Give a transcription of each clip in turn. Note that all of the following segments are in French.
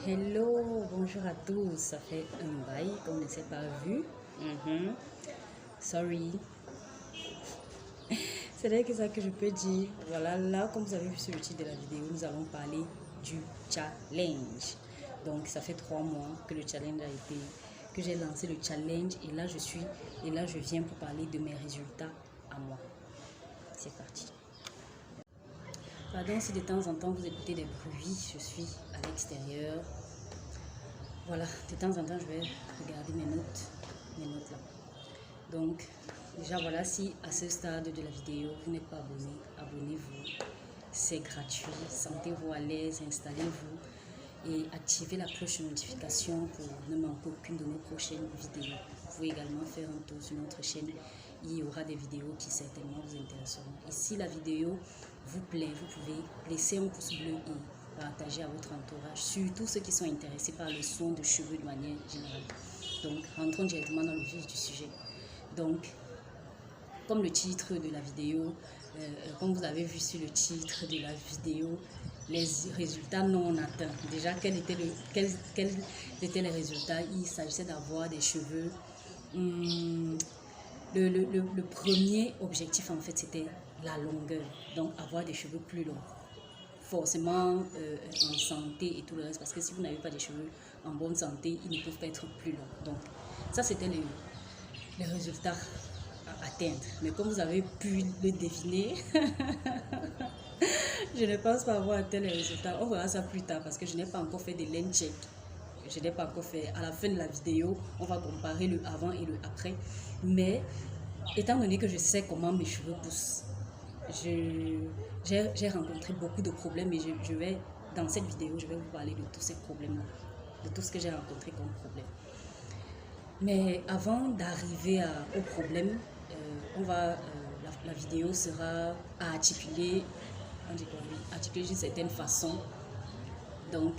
Hello, bonjour à tous. Ça fait un bail qu'on ne s'est pas vu. Sorry. C'est là que ça que je peux dire. Voilà, là, comme vous avez vu sur le titre de la vidéo, nous allons parler du challenge. Donc, ça fait 3 mois que le challenge a été, que j'ai lancé le challenge et là, je viens pour parler de mes résultats à moi. C'est parti. Pardon si de temps en temps vous écoutez des bruits, je suis à l'extérieur. Voilà, de temps en temps je vais regarder mes notes là. Donc, déjà voilà, si à ce stade de la vidéo vous n'êtes pas abonné, abonnez-vous. C'est gratuit, sentez-vous à l'aise, installez-vous et activez la cloche de notification pour ne manquer aucune de nos prochaines vidéos. Vous pouvez également faire un tour sur notre chaîne, il y aura des vidéos qui certainement vous intéresseront. Et si la vidéo vous plaît, vous pouvez laisser un pouce bleu et partager à votre entourage, surtout ceux qui sont intéressés par le soin de cheveux de manière générale. Donc, rentrons directement dans le vif du sujet. Donc, comme le titre de la vidéo, comme vous avez vu sur le titre de la vidéo, les résultats non atteints. Déjà, quels étaient les résultats? Il s'agissait d'avoir des cheveux. Le premier objectif, en fait, c'était la longueur. Donc, avoir des cheveux plus longs. Forcément en santé et tout le reste. Parce que si vous n'avez pas des cheveux en bonne santé, ils ne peuvent pas être plus longs. Donc, ça, c'était les résultats à atteindre. Mais comme vous avez pu le deviner, je ne pense pas avoir atteint les résultats. On verra ça plus tard parce que je n'ai pas encore fait de lens check. Je n'ai pas encore fait. À la fin de la vidéo, on va comparer le avant et le après. Mais étant donné que je sais comment mes cheveux poussent, j'ai rencontré beaucoup de problèmes et dans cette vidéo, je vais vous parler de tous ces problèmes-là, de tout ce que j'ai rencontré comme problème. Mais avant d'arriver au problème, la vidéo sera à articuler d'une certaine façon. Donc,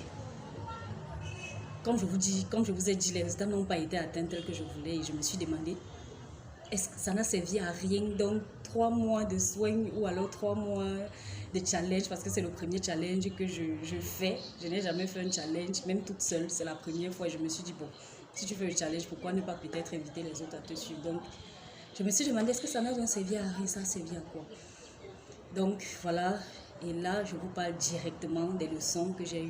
comme je vous ai dit, les résultats n'ont pas été atteints tels que je voulais et je me suis demandé, est-ce que ça n'a servi à rien? Donc, 3 mois de soins ou alors 3 mois de challenge, parce que c'est le premier challenge que je fais. Je n'ai jamais fait un challenge, même toute seule. C'est la première fois et je me suis dit, bon, si tu fais le challenge, pourquoi ne pas peut-être inviter les autres à te suivre? Donc, je me suis demandé, est-ce que ça n'a servi à rien? Ça a servi à quoi? Donc, voilà. Et là, je vous parle directement des leçons que j'ai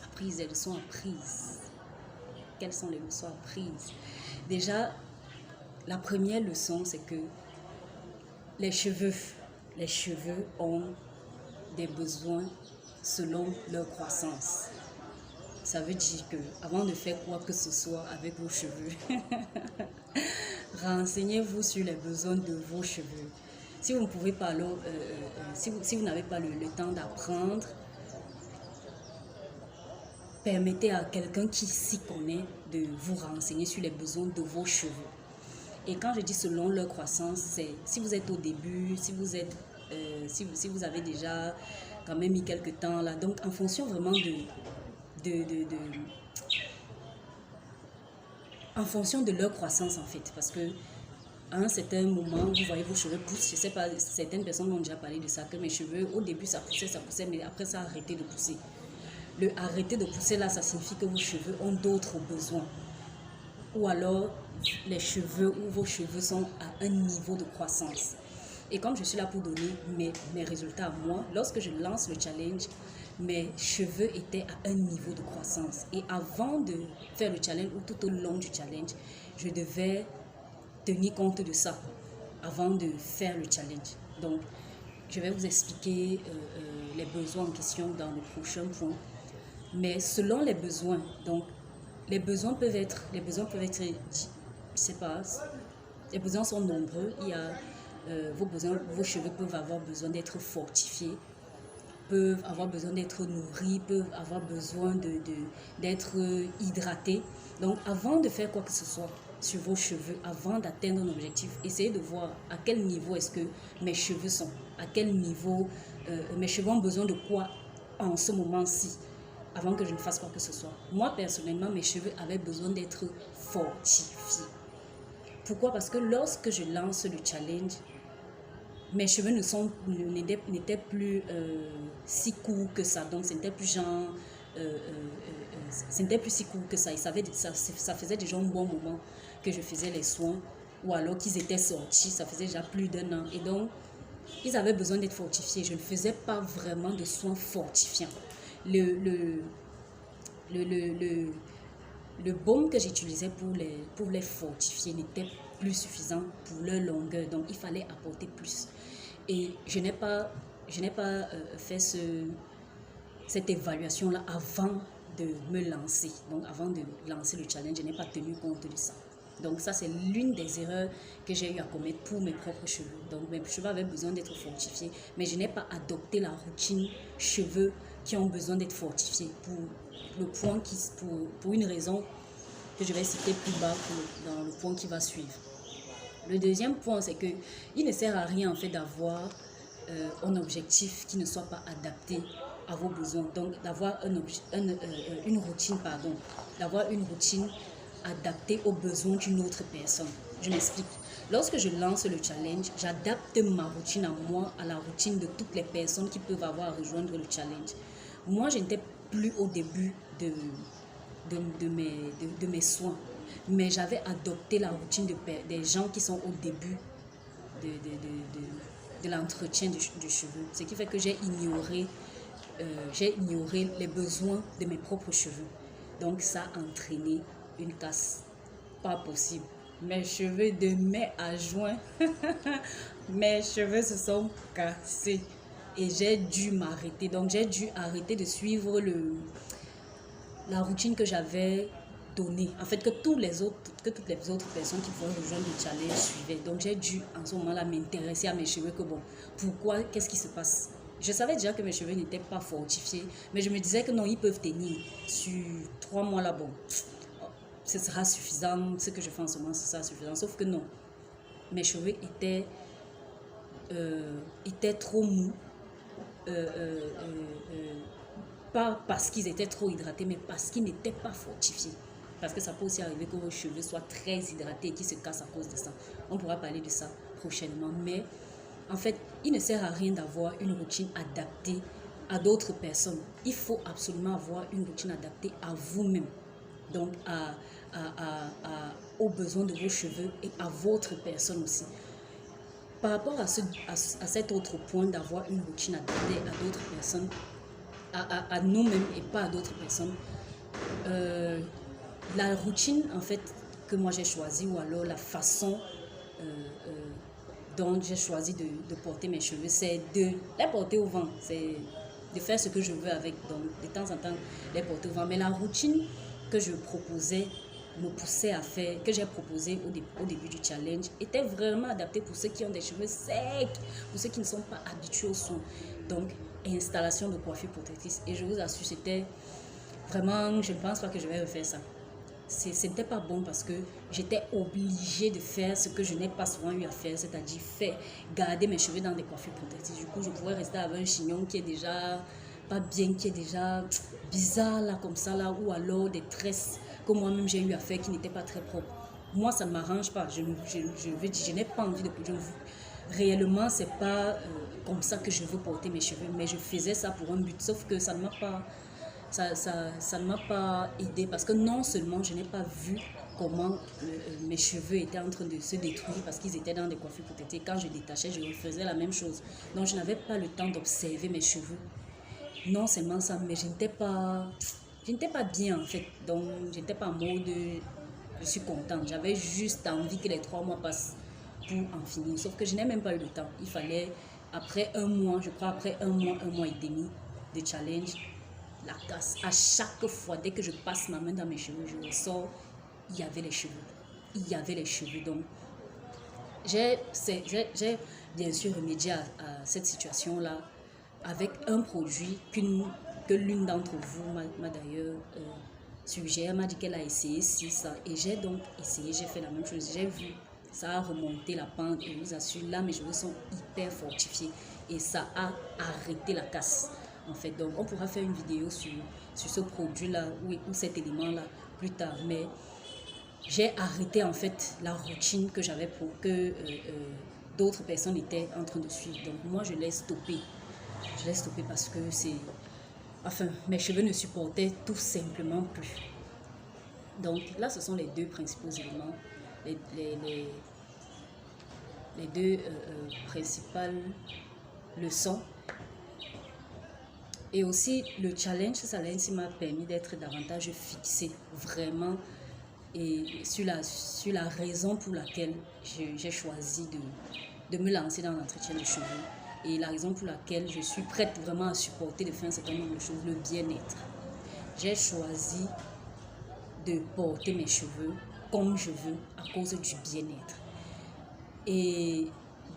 apprises, des leçons apprises. Quelles sont les leçons apprises? Déjà, la première leçon, c'est que les cheveux ont des besoins selon leur croissance. Ça veut dire que avant de faire quoi que ce soit avec vos cheveux, renseignez-vous sur les besoins de vos cheveux. Si vous ne pouvez pas, si vous n'avez pas le temps d'apprendre, permettez à quelqu'un qui s'y connaît de vous renseigner sur les besoins de vos cheveux. Et quand je dis selon leur croissance, c'est si vous êtes au début, si vous avez déjà quand même mis quelques temps là, donc en fonction vraiment en fonction de leur croissance en fait, parce que à un certain moment, vous voyez vos cheveux poussent. Je ne sais pas, certaines personnes m'ont déjà parlé de ça, que mes cheveux, au début ça poussait, mais après ça a arrêté de pousser. Le arrêter de pousser là, ça signifie que vos cheveux ont d'autres besoins. Ou alors, les cheveux ou vos cheveux sont à un niveau de croissance. Et comme je suis là pour donner mes résultats à moi, lorsque je lance le challenge, mes cheveux étaient à un niveau de croissance. Et avant de faire le challenge ou tout au long du challenge, je devais tenir compte de ça avant de faire le challenge. Donc, je vais vous expliquer les besoins en question dans le prochain point. Mais selon les besoins, donc, les besoins peuvent être, je sais pas, les besoins sont nombreux. Il y a vos cheveux peuvent avoir besoin d'être fortifiés, peuvent avoir besoin d'être nourris, peuvent avoir besoin d'être hydratés. Donc, avant de faire quoi que ce soit sur vos cheveux, avant d'atteindre un objectif, essayez de voir à quel niveau est-ce que mes cheveux sont, à quel niveau mes cheveux ont besoin de quoi en ce moment-ci, avant que je ne fasse quoi que ce soit. Moi, personnellement, mes cheveux avaient besoin d'être fortifiés. Pourquoi? Parce que lorsque je lance le challenge, mes cheveux n'étaient plus si courts que ça. Donc, ce n'était plus genre ce n'était plus si court que ça. Ça faisait déjà un bon moment que je faisais les soins, ou alors qu'ils étaient sortis, ça faisait déjà plus d'1 an. Et donc, ils avaient besoin d'être fortifiés. Je ne faisais pas vraiment de soins fortifiants. Le baume que j'utilisais pour les fortifier n'était plus suffisant pour leur longueur. Donc, il fallait apporter plus. Et je n'ai pas fait cette évaluation-là avant de me lancer. Donc, avant de lancer le challenge, je n'ai pas tenu compte de ça. Donc, ça, c'est l'une des erreurs que j'ai eu à commettre pour mes propres cheveux. Donc, mes cheveux avaient besoin d'être fortifiés, mais je n'ai pas adopté la routine cheveux qui ont besoin d'être fortifiés pour une raison que je vais citer plus bas dans le point qui va suivre. Le deuxième point, c'est que il ne sert à rien en fait d'avoir un objectif qui ne soit pas adapté à vos besoins. Donc, d'avoir une routine adaptée aux besoins d'une autre personne. Je m'explique. Lorsque je lance le challenge, j'adapte ma routine à moi, à la routine de toutes les personnes qui peuvent avoir à rejoindre le challenge. Moi, je n'étais plus au début de mes soins, mais j'avais adopté la routine des gens qui sont au début de l'entretien du cheveu. Ce qui fait que j'ai ignoré les besoins de mes propres cheveux. Donc, ça a entraîné une casse pas possible. Mes cheveux de mai à juin, mes cheveux se sont cassés et j'ai dû m'arrêter. Donc, j'ai dû arrêter de suivre la routine que j'avais donnée. En fait, que toutes les autres personnes qui pouvaient rejoindre le challenge suivaient. Donc, j'ai dû en ce moment-là m'intéresser à mes cheveux. Que bon, pourquoi, qu'est-ce qui se passe? Je savais déjà que mes cheveux n'étaient pas fortifiés, mais je me disais que non, ils peuvent tenir. Sur 3 mois là, bon, ce sera suffisant. Ce que je fais en ce moment, ce sera suffisant. Sauf que non, mes cheveux étaient trop mous. Pas parce qu'ils étaient trop hydratés, mais parce qu'ils n'étaient pas fortifiés. Parce que ça peut aussi arriver que vos cheveux soient très hydratés et qu'ils se cassent à cause de ça. On pourra parler de ça prochainement. Mais en fait, il ne sert à rien d'avoir une routine adaptée à d'autres personnes. Il faut absolument avoir une routine adaptée à vous-même. Donc, aux besoins de vos cheveux et à votre personne aussi. Par rapport à cet autre point d'avoir une routine adaptée à d'autres personnes, à nous-mêmes et pas à d'autres personnes, la routine en fait que moi j'ai choisie, ou alors la façon dont j'ai choisi de porter mes cheveux, c'est de les porter au vent, c'est de faire ce que je veux avec, donc de temps en temps les porter au vent. Mais la routine que je proposais, me poussait à faire, que j'ai proposé au début du challenge, était vraiment adaptée pour ceux qui ont des cheveux secs, pour ceux qui ne sont pas habitués au soin. Donc, installation de coiffure protectrice. Et je vous assure, c'était vraiment, je ne pense pas que je vais refaire ça. C'était pas bon parce que j'étais obligée de faire ce que je n'ai pas souvent eu à faire, c'est-à-dire garder mes cheveux dans des coiffures protectrices. Du coup, je pourrais rester avec un chignon qui est déjà pas bien, qui est déjà bizarre là, comme ça là, ou alors des tresses que moi-même j'ai eu à faire qui n'étaient pas très propres. Moi, ça ne m'arrange pas. Je n'ai pas envie de... Réellement, c'est pas comme ça que je veux porter mes cheveux, mais je faisais ça pour un but, sauf que ça ne m'a pas... Ça ne m'a pas aidé parce que non seulement je n'ai pas vu comment mes cheveux étaient en train de se détruire parce qu'ils étaient dans des coiffures protectées. Quand je détachais, je refaisais la même chose. Donc, je n'avais pas le temps d'observer mes cheveux. Non seulement ça, mais je n'étais pas bien en fait. Donc, je n'étais pas en mode je suis contente. J'avais juste envie que les 3 mois passent pour en finir. Sauf que je n'ai même pas eu le temps. Il fallait, après 1 mois, je crois après 1 mois et demi de challenge, la casse. À chaque fois, dès que je passe ma main dans mes cheveux, je ressors, il y avait les cheveux. Il y avait les cheveux. Donc, j'ai bien sûr remédié à cette situation-là avec un produit que l'une d'entre vous m'a d'ailleurs suggéré. Elle m'a dit qu'elle a essayé ça. Et j'ai donc essayé, j'ai fait la même chose. J'ai vu, ça a remonté la pente. Et je vous assure, là, mes cheveux sont hyper fortifiés. Et ça a arrêté la casse. En fait, donc on pourra faire une vidéo sur ce produit-là ou cet élément-là plus tard. Mais j'ai arrêté en fait la routine que j'avais pour que d'autres personnes étaient en train de suivre. Donc moi, je l'ai stoppé. Je l'ai stoppé parce que Enfin, mes cheveux ne supportaient tout simplement plus. Donc là, ce sont les deux principaux éléments, les, les, les, les deux principales leçons. Et aussi, le challenge Salensi m'a permis d'être davantage fixée, vraiment, et sur la raison pour laquelle j'ai choisi de me lancer dans l'entretien de cheveux. Et la raison pour laquelle je suis prête vraiment à supporter de faire un certain nombre de choses, le bien-être. J'ai choisi de porter mes cheveux comme je veux à cause du bien-être. Et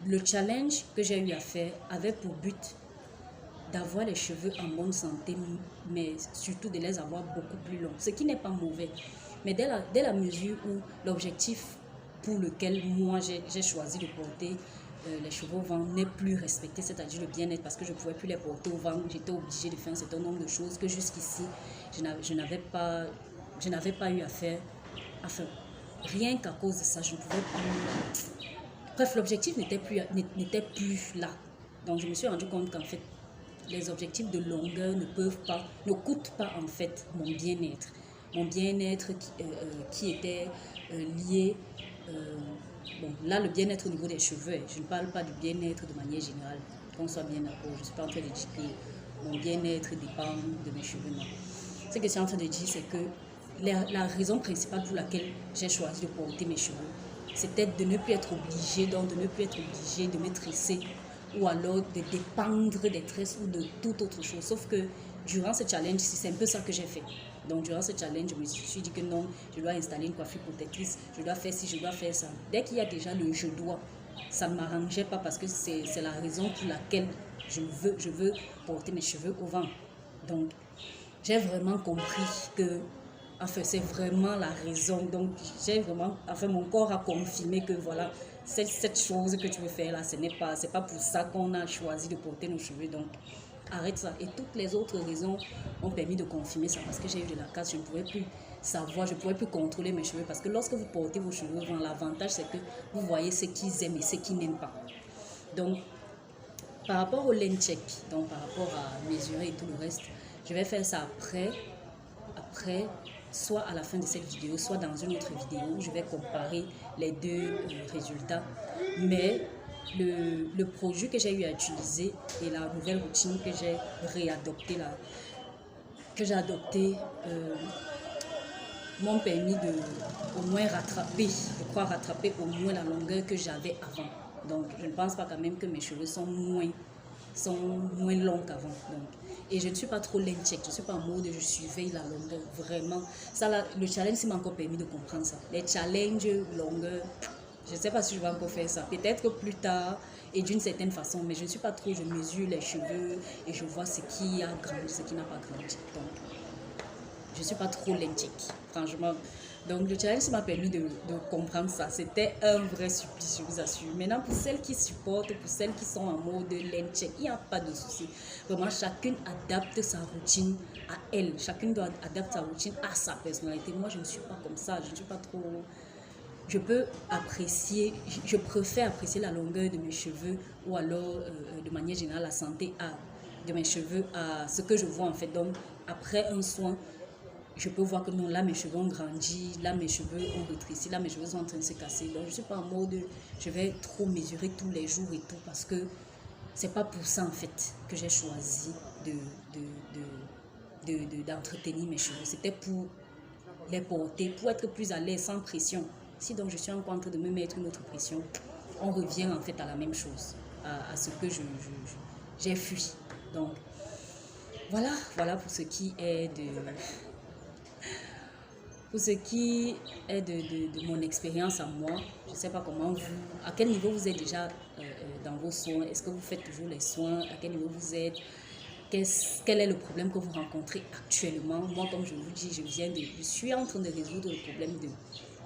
le challenge que j'ai eu à faire avait pour but d'avoir les cheveux en bonne santé, mais surtout de les avoir beaucoup plus longs, ce qui n'est pas mauvais. Mais dès la mesure où l'objectif pour lequel moi j'ai choisi de porter les cheveux au vent n'est plus respecté, c'est-à-dire le bien-être, parce que je ne pouvais plus les porter au vent, j'étais obligée de faire un certain nombre de choses que jusqu'ici, je n'avais pas eu à faire. Enfin, rien qu'à cause de ça, je ne pouvais plus. Bref, l'objectif n'était plus là. Donc, je me suis rendu compte qu'en fait, les objectifs de longueur ne coûtent pas en fait mon bien-être. Mon bien-être qui était lié, bon là le bien-être au niveau des cheveux, je ne parle pas du bien-être de manière générale, qu'on soit bien d'accord, je ne suis pas en train de dire que mon bien-être dépend de mes cheveux, non. Ce que je suis en train de dire, c'est que la raison principale pour laquelle j'ai choisi de porter mes cheveux, c'était de ne plus être obligée, donc de ne plus être obligée de me tresser ou alors de dépendre des tresses ou de toute autre chose. Sauf que durant ce challenge, c'est un peu ça que j'ai fait. Donc durant ce challenge, je me suis dit que non, je dois installer une coiffure protectrice, je dois faire ci, je dois faire ça. Dès qu'il y a déjà le je dois, ça ne m'arrangeait pas parce que c'est la raison pour laquelle je veux porter mes cheveux au vent. Donc j'ai vraiment compris que enfin, c'est vraiment la raison. Donc, mon corps a confirmé que voilà, cette chose que tu veux faire là, c'est pas pour ça qu'on a choisi de porter nos cheveux. Donc, arrête ça. Et toutes les autres raisons ont permis de confirmer ça parce que j'ai eu de la casse. Je ne pouvais plus savoir, je ne pouvais plus contrôler mes cheveux parce que lorsque vous portez vos cheveux, l'avantage c'est que vous voyez ce qu'ils aiment et ce qu'ils n'aiment pas. Donc, par rapport au lane check, donc par rapport à mesurer et tout le reste, je vais faire ça après, soit à la fin de cette vidéo, soit dans une autre vidéo, je vais comparer les deux résultats. Mais le produit que j'ai eu à utiliser et la nouvelle routine que j'ai réadoptée, m'ont permis de au moins rattraper au moins la longueur que j'avais avant. Donc, je ne pense pas quand même que mes cheveux sont moins longs qu'avant. Et je ne suis pas trop lane check, je ne suis pas en mode je surveille la longueur, vraiment. Ça, là, le challenge m'a encore permis de comprendre ça. Les challenges longueur, je ne sais pas si je vais encore faire ça. Peut-être que plus tard et d'une certaine façon, mais je ne suis pas trop, je mesure les cheveux et je vois ce qui a grandi, ce qui n'a pas grandi. Donc, je ne suis pas trop lane check, franchement. Donc, le challenge m'a permis de comprendre ça. C'était un vrai supplice, je vous assure. Maintenant, pour celles qui supportent, pour celles qui sont en mode lane check, il n'y a pas de souci. Vraiment, chacune adapte sa routine à elle. Chacune doit adapter sa routine à sa personnalité. Moi, je ne suis pas comme ça. Je ne suis pas trop... Je préfère apprécier la longueur de mes cheveux ou alors, de manière générale, la santé de mes cheveux à ce que je vois en fait. Donc, après un soin, je peux voir que non, là mes cheveux ont grandi, là mes cheveux ont rétréci, là mes cheveux sont en train de se casser. Donc je ne suis pas en mode je vais trop mesurer tous les jours et tout parce que c'est pas pour ça en fait que j'ai choisi d'entretenir mes cheveux. C'était pour les porter, pour être plus à l'aise sans pression. Si donc je suis encore en train de me mettre une autre pression, on revient en fait à la même chose, à ce que j'ai fui. Donc voilà pour ce qui est de mon expérience à moi. Je ne sais pas à quel niveau vous êtes déjà dans vos soins. Est-ce que vous faites toujours les soins? À quel niveau vous êtes? Quel est le problème que vous rencontrez actuellement? Moi, comme je vous dis, je suis en train de résoudre le problème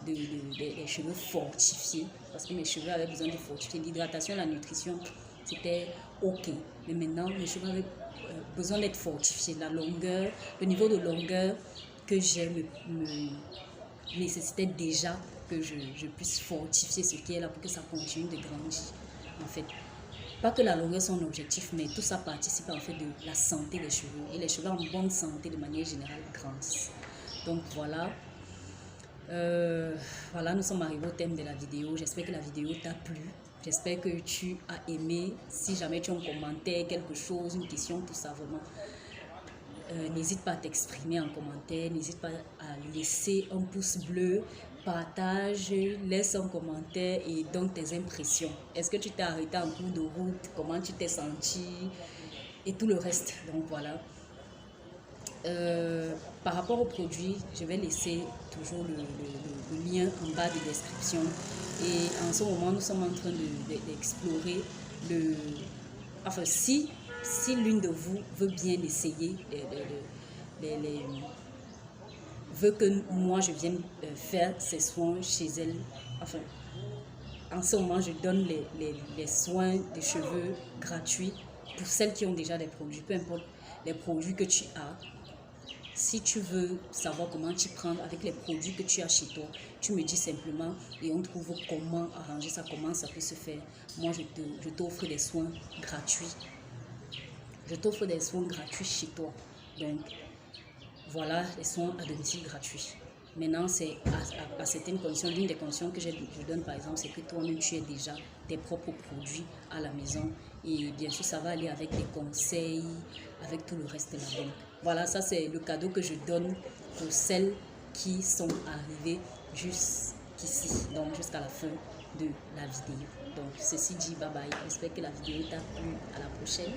des cheveux fortifiés. Parce que mes cheveux avaient besoin de fortifier. L'hydratation, la nutrition, c'était OK. Mais maintenant, mes cheveux avaient besoin d'être fortifiés. La longueur, le niveau de longueur que j'ai me nécessitait déjà que je puisse fortifier ce qui est là pour que ça continue de grandir en fait. Pas que la longueur soit un objectif, mais tout ça participe en fait de la santé des cheveux. Et les cheveux en bonne santé de manière générale grandissent. Donc voilà. Voilà, nous sommes arrivés au thème de la vidéo. J'espère que la vidéo t'a plu. J'espère que tu as aimé. Si jamais tu as un commentaire, quelque chose, une question, tout ça, vraiment, n'hésite pas à t'exprimer en commentaire. N'hésite pas à laisser un pouce bleu. Partage, laisse un commentaire et donne tes impressions. Est-ce que tu t'es arrêté en cours de route? Comment tu t'es senti? Et tout le reste. Donc voilà. Par rapport au produit, je vais laisser toujours le lien en bas de description. Et en ce moment, nous sommes en train d'explorer le... Enfin, si l'une de vous veut bien essayer, veut que moi je vienne faire ces soins chez elle, enfin, en ce moment, je donne les soins de cheveux gratuits pour celles qui ont déjà des produits, peu importe les produits que tu as. Si tu veux savoir comment t'y prendre avec les produits que tu as chez toi, tu me dis simplement et on trouve comment arranger ça, comment ça peut se faire. Moi, je t'offre des soins gratuits. Je t'offre des soins gratuits chez toi. Donc, voilà les soins à domicile gratuits. Maintenant, c'est à certaines conditions. L'une des conditions que je donne, par exemple, c'est que toi-même, tu aies déjà tes propres produits à la maison. Et bien sûr, ça va aller avec des conseils, avec tout le reste là. Donc, voilà, ça, c'est le cadeau que je donne pour celles qui sont arrivées jusqu'ici, donc jusqu'à la fin de la vidéo. Donc, ceci dit, bye bye. J'espère que la vidéo t'a plu. À la prochaine.